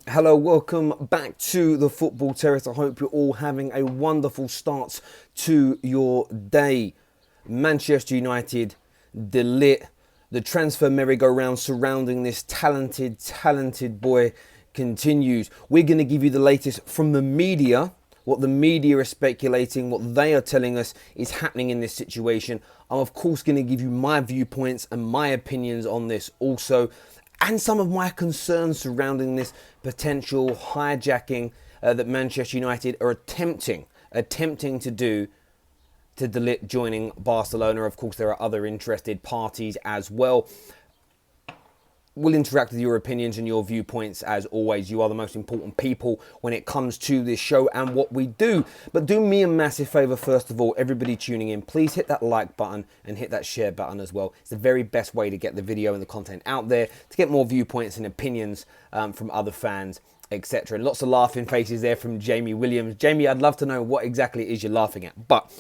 Hello, welcome back to the Football Terrace. I hope you're all having a wonderful start to your day. Manchester United, De Ligt, the transfer merry-go-round surrounding this talented boy continues. We're going to give you the latest from the media, what the media is speculating, what they are telling us is happening in this situation. I'm of course going to give you my viewpoints and my opinions on this also, and some of my concerns surrounding this potential hijacking that Manchester United are attempting to do to De Ligt joining Barcelona. Of course, there are other interested parties as well. We'll interact with your opinions and your viewpoints as always. You are the most important people when it comes to this show and what we do. But do me a massive favour first of all, everybody tuning in, please hit that like button and hit that share button as well. It's the very best way to get the video and the content out there, to get more viewpoints and opinions from other fans, etc. And lots of laughing faces there from Jamie Williams. Jamie, I'd love to know what exactly it is you're laughing at. But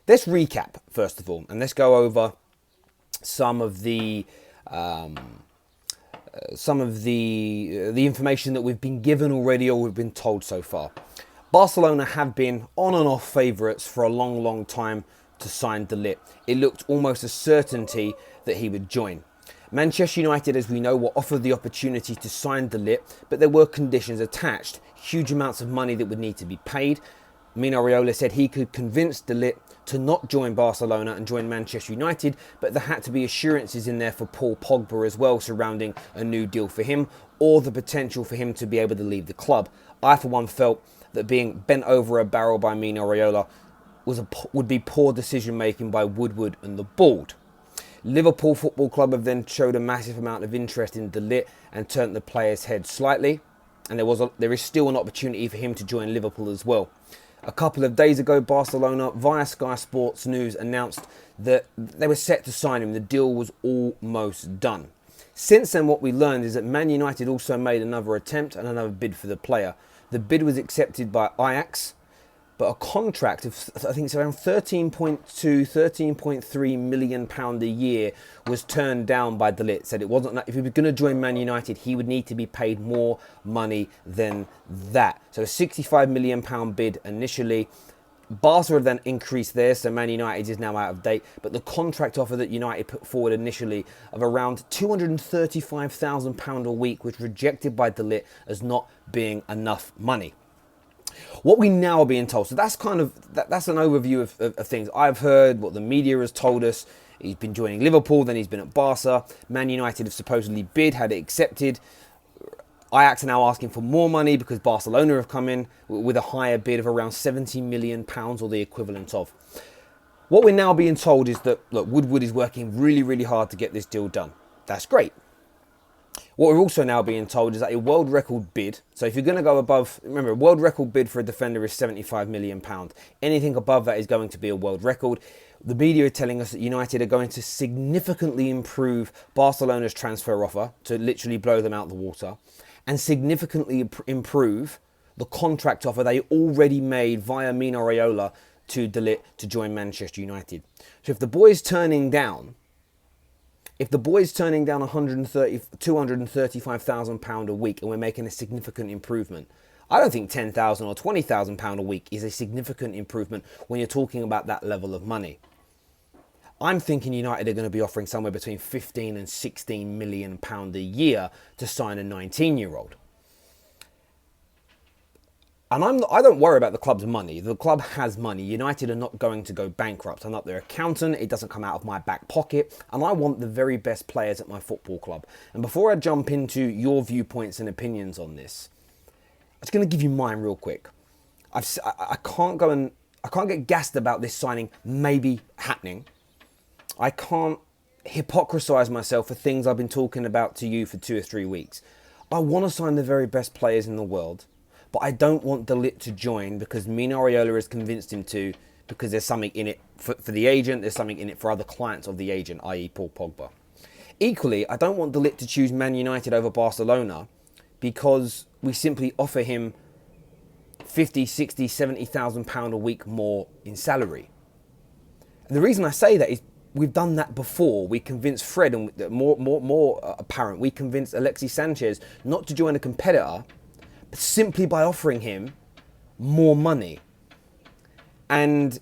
let's recap first of all, and let's go over some of the information that we've been given already or we've been told so far. Barcelona have been on and off favourites for a long time to sign De Ligt. It looked almost a certainty that he would join. Manchester United, as we know, were offered the opportunity to sign De Ligt, but there were conditions attached, huge amounts of money that would need to be paid. Mino Raiola said he could convince De Ligt to not join Barcelona and join Manchester United, but there had to be assurances in there for Paul Pogba as well surrounding a new deal for him or the potential for him to be able to leave the club. I, for one, felt that being bent over a barrel by Mino Raiola would be poor decision making by Woodward and the board. Liverpool Football Club have then showed a massive amount of interest in De Ligt and turned the player's head slightly, and there is still an opportunity for him to join Liverpool as well. A couple of days ago, Barcelona, via Sky Sports News, announced that they were set to sign him. The deal was almost done. Since then, what we learned is that Man United also made another attempt and another bid for the player. The bid was accepted by Ajax, but a contract of, I think it's around 13.3 million pound a year was turned down by De Ligt. Said it wasn't, if he was going to join Man United, he would need to be paid more money than that. So a 65 million pound bid initially. Barca have then increased theirs, so Man United is now out of date. But the contract offer that United put forward initially of around £235,000 a week was rejected by De Ligt as not being enough money. What we now are being told, so that's an overview of things I've heard, what the media has told us. He's been joining Liverpool, then he's been at Barca. Man United have supposedly bid, had it accepted. Ajax are now asking for more money because Barcelona have come in with a higher bid of around £70 million or the equivalent of. What we're now being told is that, look, Woodward is working really hard to get this deal done. That's great. What we're also now being told is that a world record bid, so if you're going to go above, remember, a world record bid for a defender is £75 million. Anything above that is going to be a world record. The media are telling us that United are going to significantly improve Barcelona's transfer offer to literally blow them out the water and significantly improve the contract offer they already made via Mino Raiola to De Ligt to join Manchester United. So if the boy's turning down £235,000 a week and we're making a significant improvement, I don't think £10,000 or £20,000 a week is a significant improvement when you're talking about that level of money. I'm thinking United are going to be offering somewhere between 15 and 16 million pound a year to sign a 19-year-old. And I don't worry about the club's money. The club has money. United are not going to go bankrupt. I'm not their accountant. It doesn't come out of my back pocket. And I want the very best players at my football club. And before I jump into your viewpoints and opinions on this, I'm just going to give you mine real quick. I can't get gassed about this signing maybe happening. I can't hypocrisize myself for things I've been talking about to you for 2 or 3 weeks. I want to sign the very best players in the world. But I don't want De Ligt to join because Mino Raiola has convinced him to, because there's something in it for the agent, there's something in it for other clients of the agent, i.e. Paul Pogba. Equally, I don't want De Ligt to choose Man United over Barcelona because we simply offer him 50, 60, 70,000 pound a week more in salary. And the reason I say that is we've done that before. We convinced Fred, and more apparent, we convinced Alexis Sanchez not to join a competitor, simply by offering him more money. And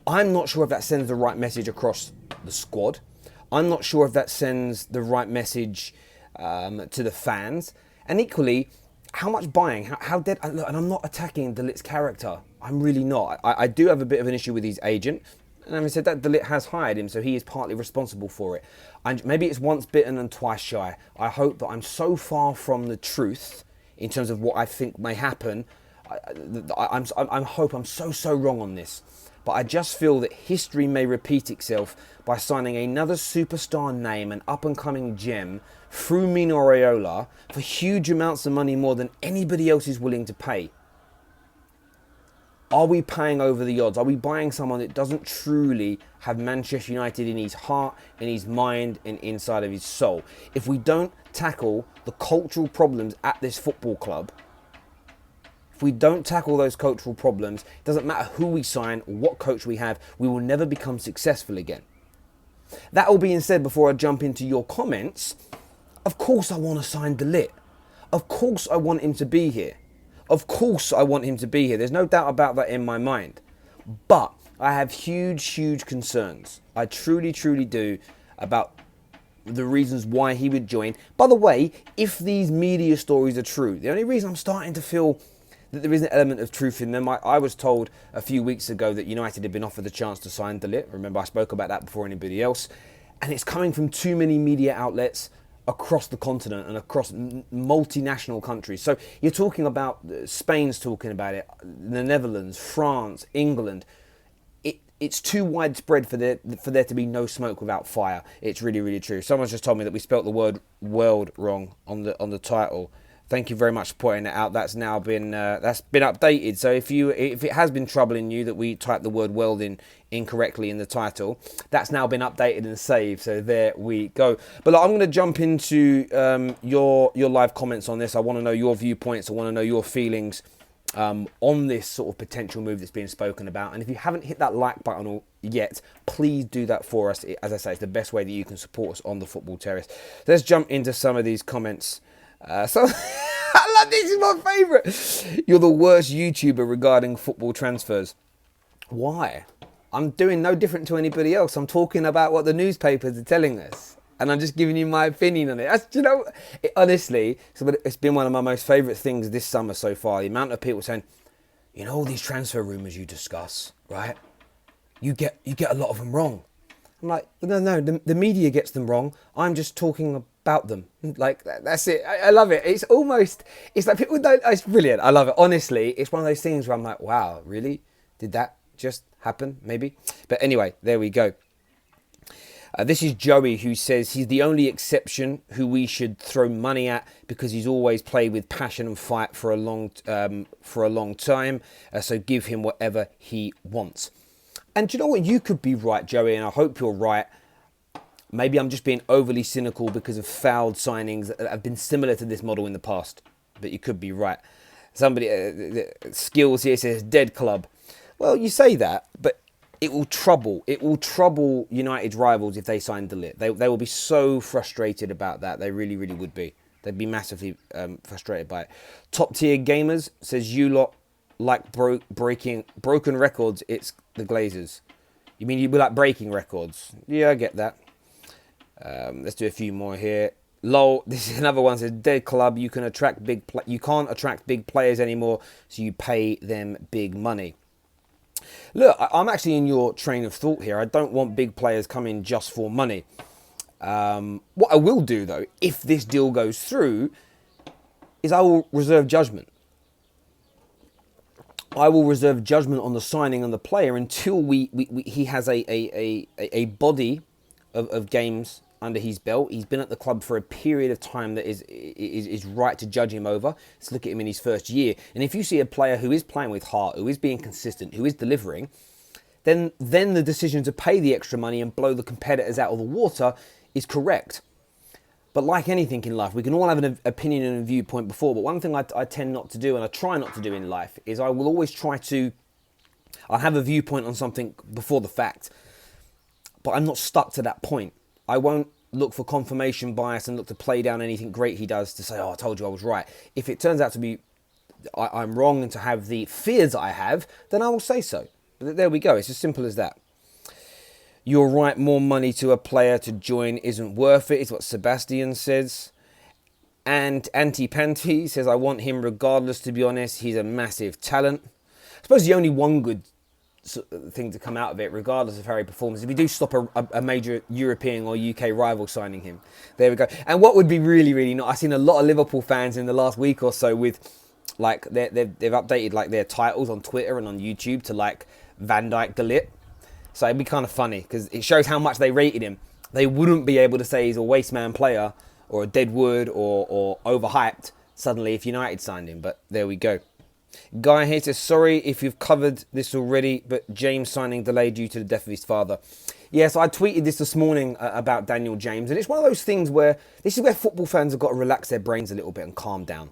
I'm not sure if that sends the right message across the squad. I'm not sure if that sends the right message to the fans. And equally, how much buying? How dead? And I'm not attacking De Ligt's character. I'm really not. I do have a bit of an issue with his agent. And having said that, De Ligt has hired him, so he is partly responsible for it. And maybe it's once bitten and twice shy. I hope that I'm so far from the truth in terms of what I think may happen. I hope I'm so wrong on this. But I just feel that history may repeat itself by signing another superstar name, an up-and-coming gem, through Mino Raiola for huge amounts of money more than anybody else is willing to pay. Are we paying over the odds? Are we buying someone that doesn't truly have Manchester United in his heart, in his mind, and inside of his soul? If we don't tackle the cultural problems at this football club, if we don't tackle those cultural problems, it doesn't matter who we sign or what coach we have, we will never become successful again. That all being said, before I jump into your comments, of course I want to sign De Ligt. Of course I want him to be here. Of course I want him to be here. There's no doubt about that in my mind. But I have huge concerns. I truly do about the reasons why he would join. By the way, if these media stories are true, the only reason I'm starting to feel that there is an element of truth in them, I was told a few weeks ago that United had been offered the chance to sign De Ligt. Remember, I spoke about that before anybody else. And it's coming from too many media outlets across the continent and across multinational countries. So you're talking about Spain's talking about it, the Netherlands, France, England. It's too widespread for there to be no smoke without fire. It's really true. Someone's just told me that we spelt the word world wrong on the title. Thank you very much for pointing that out. That's now been updated. So if it has been troubling you that we typed the word world in incorrectly in the title, that's now been updated and saved. So there we go. But look, I'm going to jump into your live comments on this. I want to know your viewpoints. I want to know your feelings on this sort of potential move that's being spoken about. And if you haven't hit that like button yet, please do that for us. As I say, it's the best way that you can support us on the Football Terrace. So let's jump into some of these comments. So I love this, is my favourite. You're the worst YouTuber regarding football transfers. Why? I'm doing no different to anybody else. I'm talking about what the newspapers are telling us, and I'm just giving you my opinion on it. Honestly, it's been one of my most favourite things this summer so far. The amount of people saying, all these transfer rumours you discuss, right? You get a lot of them wrong. I'm like, no, the media gets them wrong. I'm just talking about them. Like, that's it. I love it. It's like people don't, it's brilliant. I love it. Honestly, it's one of those things where I'm like, wow, really? Did that just happen? Maybe. But anyway, there we go. This is Joey, who says he's the only exception who we should throw money at because he's always played with passion and fight for a long time. So give him whatever he wants. And do you know what? You could be right, Joey, and I hope you're right. Maybe I'm just being overly cynical because of failed signings that have been similar to this model in the past. But you could be right. Somebody, Skills here says, dead club. Well, you say that, but it will trouble United's rivals if they sign De Ligt. They will be so frustrated about that. They really would be. They'd be massively frustrated by it. Top Tier Gamers says, you lot like broken records. It's the Glazers. You mean you like breaking records? Yeah, I get that. Let's do a few more here. Lol, this is another one. Says, dead club. You can't attract big players anymore, so you pay them big money. Look, I'm actually in your train of thought here. I don't want big players coming just for money. What I will do, though, if this deal goes through, is I will reserve judgment. I will reserve judgment on the signing on the player until he has a body of games under his belt. He's been at the club for a period of time that is right to judge him over. Let's look at him in his first year. And if you see a player who is playing with heart, who is being consistent, who is delivering, then the decision to pay the extra money and blow the competitors out of the water is correct. But like anything in life, we can all have an opinion and a viewpoint before. But one thing I tend not to do, and I try not to do in life, is I will always I'll have a viewpoint on something before the fact. But I'm not stuck to that point. I won't look for confirmation bias and look to play down anything great he does to say, oh, I told you I was right. If it turns out to be I'm wrong and to have the fears that I have, then I will say so. But there we go. It's as simple as that. You're right, more money to a player to join isn't worth it, is what Sebastian says. And Anti-Panty says, I want him regardless, to be honest. He's a massive talent. I suppose the only one good thing to come out of it, regardless of how he performs, if we do stop a major European or UK rival signing him. There we go. And what would be really, really nice, I've seen a lot of Liverpool fans in the last week or so with, like, they've updated like their titles on Twitter and on YouTube to like Van Dijk De Ligt. So it'd be kind of funny because it shows how much they rated him. They wouldn't be able to say he's a waste man player or a deadwood or overhyped suddenly if United signed him. But there we go. Guy here says, sorry if you've covered this already, but James signing delayed due to the death of his father. Yes, I tweeted this morning about Daniel James, and it's one of those things where this is where football fans have got to relax their brains a little bit and calm down.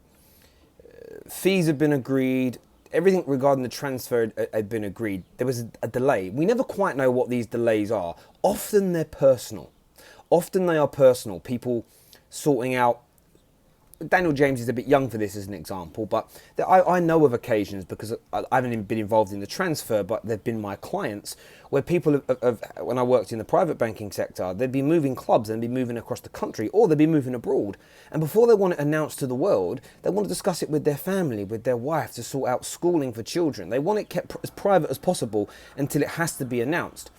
Fees have been agreed. Everything regarding the transfer had been agreed. There was a delay. We never quite know what these delays are. Often they're personal. Often they are personal. People sorting out. Daniel James is a bit young for this as an example, but I know of occasions, because I haven't been involved in the transfer, but they've been my clients, where people have, when I worked in the private banking sector, they'd be moving clubs and be moving across the country, or they'd be moving abroad. And before they want it announced to the world, they want to discuss it with their family, with their wife, to sort out schooling for children. They want it kept as private as possible until it has to be announced.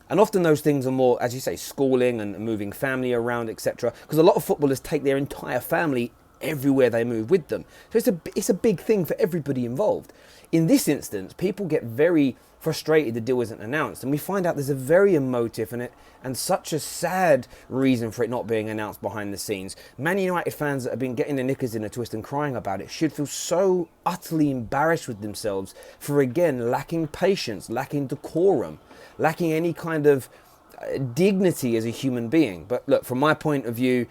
And often those things are more, as you say, schooling and moving family around, etc. Because a lot of footballers take their entire family everywhere they move with them. So it's a big thing for everybody involved. In this instance, people get very frustrated the deal isn't announced, and we find out there's a very emotive and such a sad reason for it not being announced behind the scenes. Man United fans that have been getting their knickers in a twist and crying about it should feel so utterly embarrassed with themselves for, again, lacking patience, lacking decorum, lacking any kind of dignity as a human being. But look, from my point of view,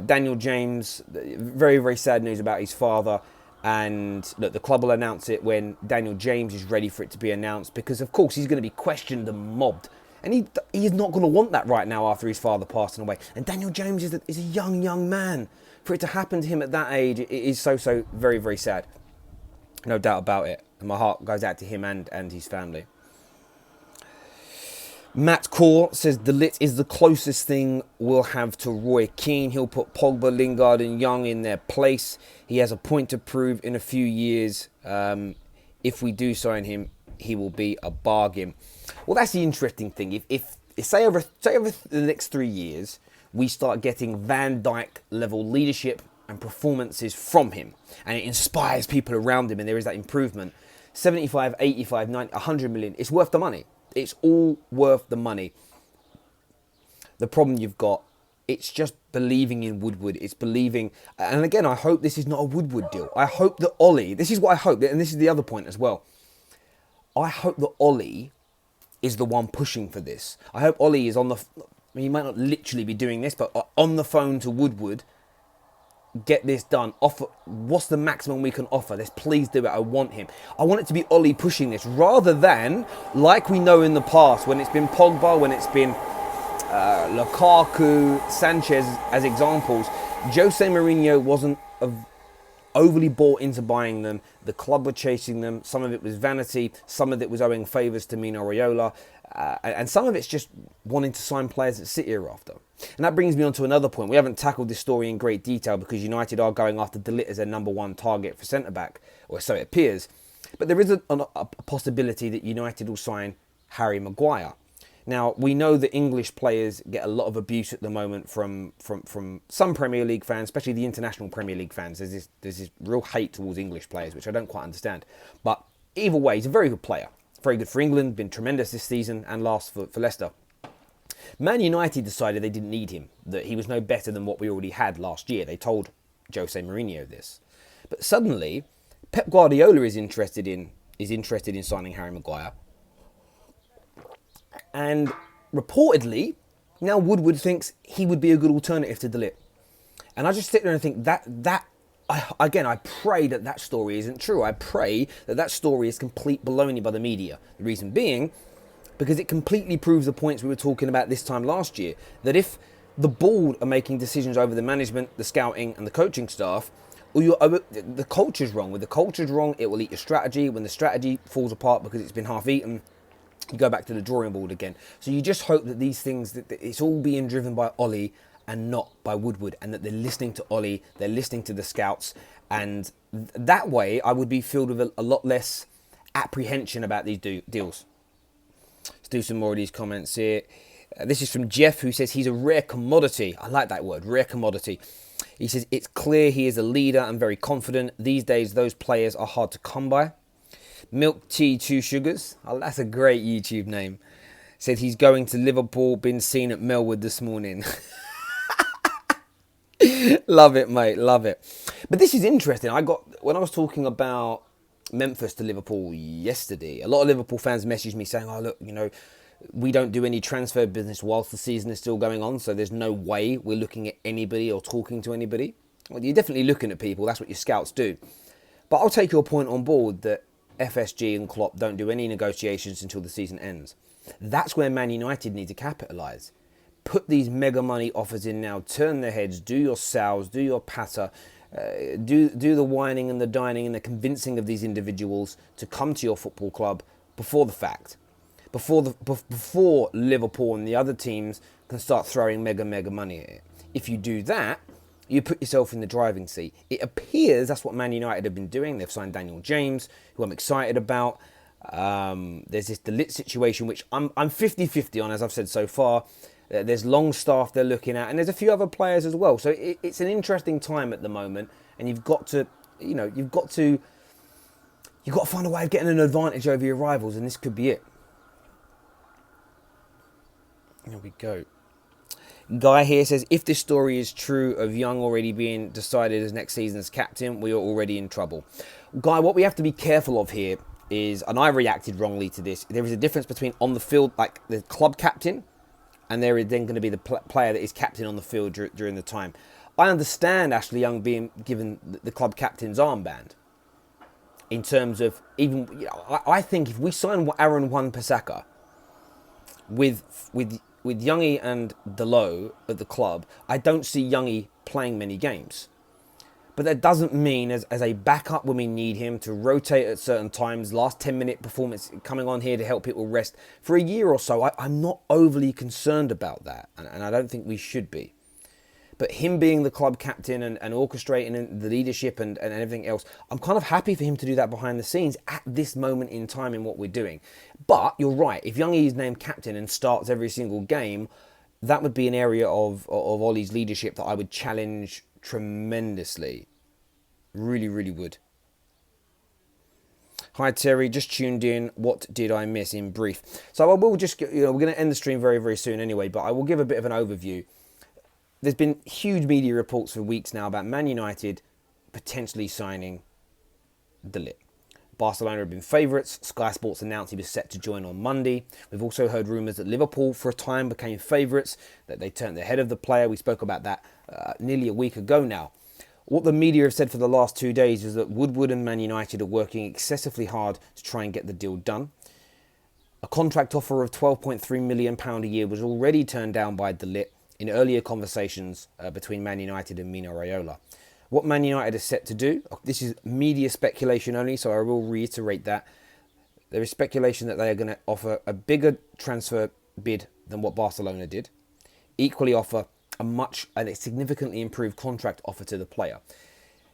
Daniel James, very, very sad news about his father. And look, the club will announce it when Daniel James is ready for it to be announced, because, of course, he's going to be questioned and mobbed. And he's not going to want that right now after his father passing away. And Daniel James is a young man. For it to happen to him at that age, it is so very, very sad. No doubt about it. And my heart goes out to him and his family. Matt Core says De Ligt is the closest thing we'll have to Roy Keane. He'll put Pogba, Lingard and Young in their place. He has a point to prove in a few years. If we do sign him, he will be a bargain. Well, that's the interesting thing. If say over the next 3 years, we start getting Van Dijk level leadership and performances from him, and it inspires people around him, and there is that improvement, 75, 85, 90, 100 million, it's worth the money. It's all worth the money. The problem you've got, it's just believing in Woodward. It's believing, and again, I hope this is not a Woodward deal. I hope that Ollie, this is what I hope, and this is the other point as well. I hope that Ollie is the one pushing for this. I hope Ollie is he might not literally be doing this, but on the phone to Woodward, get this done. Offer, what's the maximum we can offer? Let's please do it. I want him. I want it to be Ollie pushing this, rather than, like we know in the past, when it's been Pogba, when it's been Lukaku, Sanchez as examples. Jose Mourinho wasn't overly bought into buying them. The club were chasing them. Some of it was vanity. Some of it was owing favours to Mino Raiola. And some of it's just wanting to sign players that City are after. And that brings me on to another point. We haven't tackled this story in great detail because United are going after De Ligt as their number one target for centre-back, or so it appears. But there is a possibility that United will sign Harry Maguire. Now, we know that English players get a lot of abuse at the moment from some Premier League fans, especially the international Premier League fans. There's this real hate towards English players, which I don't quite understand. But either way, he's a very good player. Very good for England, been tremendous this season, and last for Leicester. Man United decided they didn't need him, that he was no better than what we already had last year. They told Jose Mourinho this. But suddenly, Pep Guardiola is interested in signing Harry Maguire. And reportedly, now Woodward thinks he would be a good alternative to De Ligt. And I just sit there and think I pray that story isn't true. I pray that story is complete baloney by the media. The reason being, because it completely proves the points we were talking about this time last year, that if the board are making decisions over the management, the scouting, and the coaching staff, or the culture's wrong. When the culture's wrong, it will eat your strategy. When the strategy falls apart because it's been half-eaten, you go back to the drawing board again. So you just hope that these things, that it's all being driven by Ollie and not by Woodward, and that they're listening to Ollie, they're listening to the scouts, and that way I would be filled with a lot less apprehension about these deals. Let's do some more of these comments here. This is from Jeff, who says he's a rare commodity. I like that word, rare commodity. He says it's clear he is a leader and very confident. These days, those players are hard to come by. Milk Tea Two Sugars. Oh, that's a great YouTube name. Said he's going to Liverpool, been seen at Melwood this morning. Love it, mate, love it. But this is interesting. When I was talking about Memphis to Liverpool yesterday, a lot of Liverpool fans messaged me saying, oh, look, we don't do any transfer business whilst the season is still going on, so there's no way we're looking at anybody or talking to anybody. Well, you're definitely looking at people. That's what your scouts do. But I'll take your point on board that FSG and Klopp don't do any negotiations until the season ends. That's where Man United need to capitalise. Put these mega money offers in now. Turn their heads. Do your sales. Do your patter. Do the whining and the dining and the convincing of these individuals to come to your football club before the fact. Before Liverpool and the other teams can start throwing mega money at it. If you do that, you put yourself in the driving seat. It appears that's what Man United have been doing. They've signed Daniel James, who I'm excited about. There's this De Ligt situation, which I'm 50-50 on, as I've said so far. There's Longstaff they're looking at, and there's a few other players as well. So it's an interesting time at the moment, and you've got to find a way of getting an advantage over your rivals, and this could be it. Here we go. Guy here says, if this story is true of Young already being decided as next season's captain, we are already in trouble. Guy, what we have to be careful of here is, and I reacted wrongly to this, there is a difference between on the field, like the club captain, and there is then going to be the player that is captain on the field during the time. I understand Ashley Young being given the club captain's armband. In terms of even, I think if we sign Aaron Wan-Bissaka with Youngie and Delo at the club, I don't see Youngie playing many games. But that doesn't mean as a backup when we need him to rotate at certain times, last 10-minute performance coming on here to help people rest for a year or so. I'm not overly concerned about that, and I don't think we should be. But him being the club captain and orchestrating the leadership and everything else, I'm kind of happy for him to do that behind the scenes at this moment in time in what we're doing. But you're right, if Youngie is named captain and starts every single game, that would be an area of Ollie's leadership that I would challenge tremendously. Really, really would. Hi Terry, just tuned in. What did I miss in brief? So I will just, we're going to end the stream very, very soon anyway, but I will give a bit of an overview. There's been huge media reports for weeks now about Man United potentially signing De Ligt. Barcelona have been favourites. Sky Sports announced he was set to join on Monday. We've also heard rumours that Liverpool for a time became favourites, that they turned their head of the player. We spoke about that nearly a week ago now. What the media have said for the last 2 days is that Woodward and Man United are working excessively hard to try and get the deal done. A contract offer of £12.3 million a year was already turned down by De Ligt in earlier conversations between Man United and Mino Raiola. What Man United is set to do, this is media speculation only, so I will reiterate that. There is speculation that they are going to offer a bigger transfer bid than what Barcelona did. Equally offer a significantly improved contract offer to the player.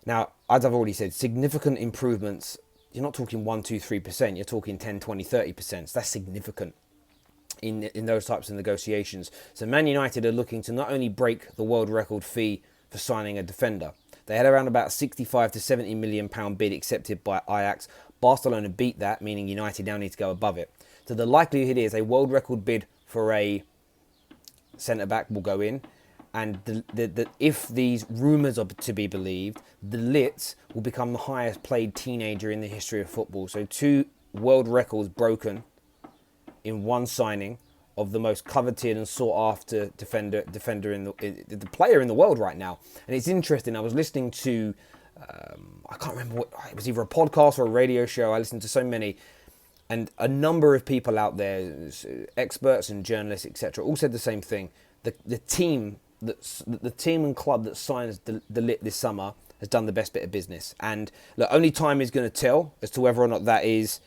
Now, as I've already said, significant improvements, you're not talking 1, 2, 3%, you're talking 10, 20, 30%. So that's significant in those types of negotiations. So Man United are looking to not only break the world record fee for signing a defender. They had around about 65 to 70 million pound bid accepted by Ajax. Barcelona beat that, meaning United now need to go above it. So the likelihood is a world record bid for a centre-back will go in. And if these rumours are to be believed, De Ligt will become the highest played teenager in the history of football. So 2 world records broken in one signing of the most coveted and sought after defender in the player in the world right now. And it's interesting. I was listening to I can't remember what it was, either a podcast or a radio show. I listened to so many, and a number of people out there, experts and journalists, etc., all said the same thing. The team the team and club that signs De Ligt this summer has done the best bit of business. And look, only time is going to tell as to whether or not that is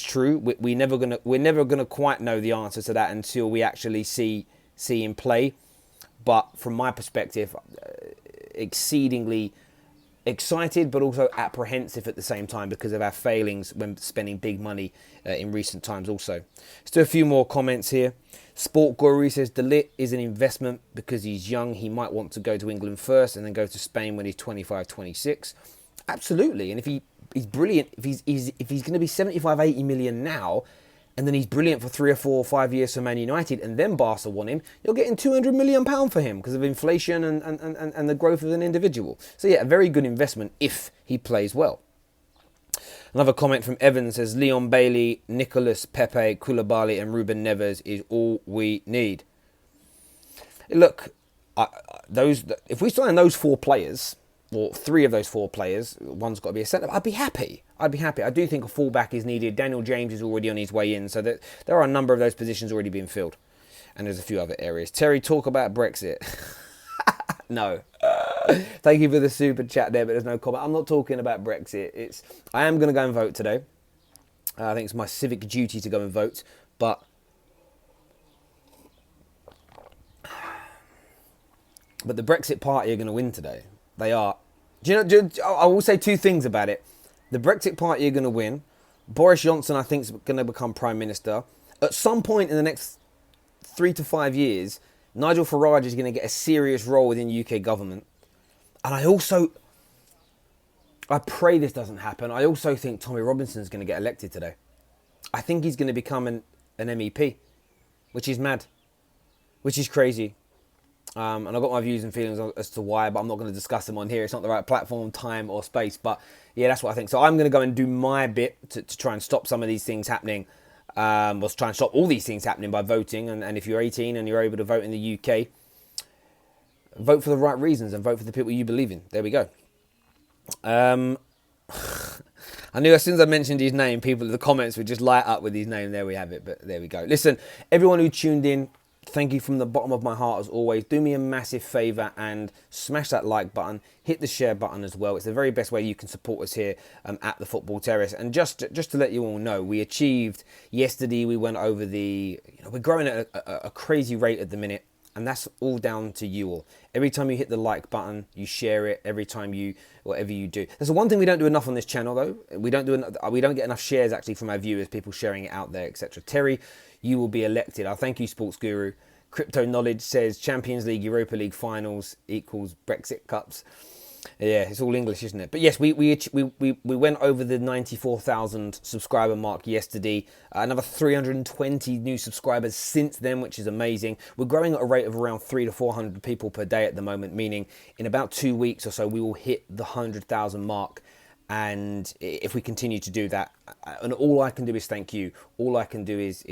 true. We're never gonna quite know the answer to that until we actually see him play. But from my perspective, exceedingly excited, but also apprehensive at the same time because of our failings when spending big money in recent times also. Let's do a few more comments here. Sport Guru says, De Ligt is an investment because he's young. He might want to go to England first and then go to Spain when he's 25, 26. Absolutely. And if he's brilliant, if he's going to be 75, 80 million now, and then he's brilliant for 3 or 4 or 5 years for Man United, and then Barca want him, you're getting £200 million for him because of inflation and the growth of an individual. So yeah, a very good investment if he plays well. Another comment from Evan says, Leon Bailey, Nicholas, Pepe, Koulibaly and Ruben Neves is all we need. Look, if we sign those 4 players, or 3 of those 4 players, one's got to be a centre, I'd be happy. I do think a fullback is needed. Daniel James is already on his way in, so that there are a number of those positions already being filled. And there's a few other areas. Terry, talk about Brexit. No. Thank you for the super chat there, but there's no comment. I'm not talking about Brexit. I am going to go and vote today. I think it's my civic duty to go and vote, but the Brexit party are going to win today. They are. I will say 2 things about it. The Brexit party are going to win. Boris Johnson, I think, is going to become Prime Minister. At some point in the next 3 to 5 years, Nigel Farage is going to get a serious role within the UK government. And I pray this doesn't happen. I also think Tommy Robinson is going to get elected today. I think he's going to become an MEP, which is mad, which is crazy. And I've got my views and feelings as to why, but I'm not going to discuss them on here. It's not the right platform, time or space. But yeah, that's what I think. So I'm going to go and do my bit to try and stop some of these things happening. Or try and stop all these things happening by voting. And if you're 18 and you're able to vote in the UK, vote for the right reasons and vote for the people you believe in. There we go. I knew as soon as I mentioned his name, people in the comments would just light up with his name. There we have it. But there we go. Listen, everyone who tuned in, thank you from the bottom of my heart as always. Do me a massive favour and smash that like button. Hit the share button as well. It's the very best way you can support us here at the Football Terrace. And just to let you all know, we achieved yesterday. We went over we're growing at a crazy rate at the minute. And that's all down to you all. Every time you hit the like button, you share it. Every time whatever you do. There's one thing we don't do enough on this channel though. We don't get enough shares actually from our viewers, people sharing it out there, etc. Terry, you will be elected. I thank you, Sports Guru. Crypto Knowledge says Champions League, Europa League finals equals Brexit Cups. Yeah, it's all English, isn't it? But yes, we went over the 94,000 subscriber mark yesterday. Another 320 new subscribers since then, which is amazing. We're growing at a rate of around 300 to 400 people per day at the moment, meaning in about 2 weeks or so, we will hit the 100,000 mark. And if we continue to do that, and all I can do is thank you. All I can do is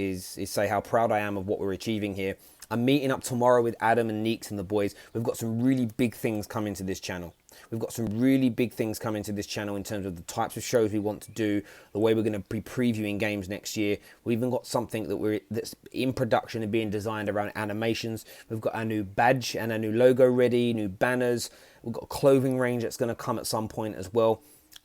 say how proud I am of what we're achieving here. I'm meeting up tomorrow with Adam and Neeks and the boys. We've got some really big things coming to this channel. We've got some really big things coming to this channel in terms of the types of shows we want to do, the way we're going to be previewing games next year. We've even got something that's in production and being designed around animations. We've got our new badge and our new logo ready, new banners. We've got a clothing range that's going to come at some point as well,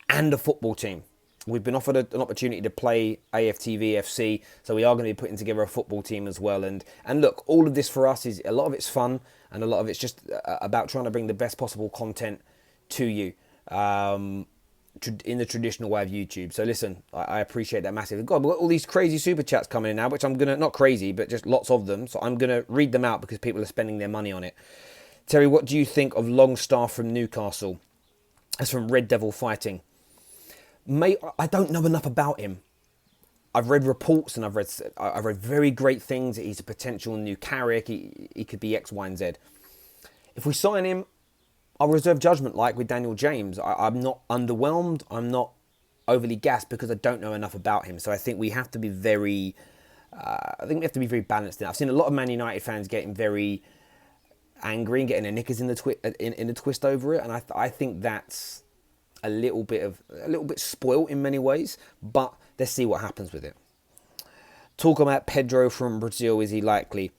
and a football team. We've been offered an opportunity to play AFTV FC, so we are going to be putting together a football team as well. And look, all of this for us is, a lot of it's fun, and a lot of it's just about trying to bring the best possible content to you in the traditional way of YouTube. So listen, I appreciate that massively. God, we've got all these crazy super chats coming in now, which I'm going to, not crazy, but just lots of them. So I'm going to read them out because people are spending their money on it. Terry, what do you think of Longstaff from Newcastle? That's from Red Devil Fighting. Mate, I don't know enough about him. I've read reports and I've read very great things. He's a potential new Carrick. He could be X, Y, and Z. If we sign him, I'll reserve judgment like with Daniel James. I'm not underwhelmed. I'm not overly gassed because I don't know enough about him. So I think we have to be very balanced. I've seen a lot of Man United fans getting very angry and getting their knickers in the twist over it, and I think that's a little bit spoilt in many ways, but let's see what happens with it. Talk about Pedro from Brazil. Is he likely?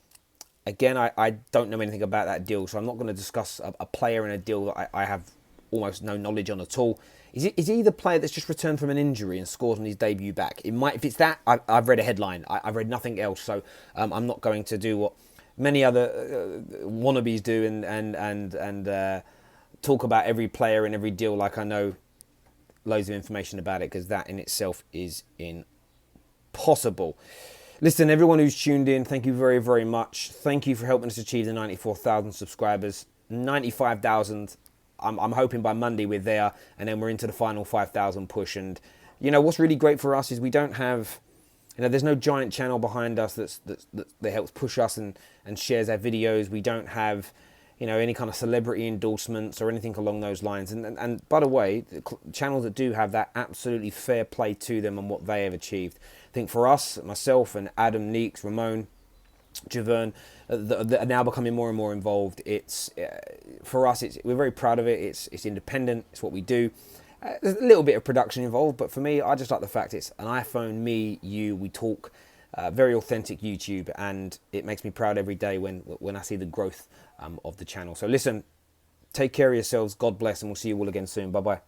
Again, I don't know anything about that deal, so I'm not going to discuss a player in a deal that I have almost no knowledge on at all. Is he the player that's just returned from an injury and scores on his debut back? It might, if it's that, I've read a headline. I've read nothing else, so I'm not going to do what many other wannabes do and talk about every player in every deal like I know loads of information about it, because that in itself is impossible. Listen, everyone who's tuned in, thank you very, very much. Thank you for helping us achieve the 94,000 subscribers. 95,000. I'm hoping by Monday we're there, and then we're into the final 5,000 push. And you know what's really great for us is we don't have, there's no giant channel behind us that helps push us and shares our videos. We don't have, any kind of celebrity endorsements or anything along those lines. And by the way, the channels that do have that, absolutely fair play to them and what they have achieved. I think for us, myself and Adam, Neeks, Ramon, Javern, that are now becoming more and more involved. It's for us. We're very proud of it. It's independent. It's what we do. There's a little bit of production involved, but for me, I just like the fact it's an iPhone, me, you. We talk. Very authentic YouTube, and it makes me proud every day when I see the growth of the channel. So listen, take care of yourselves. God bless, and we'll see you all again soon. Bye bye.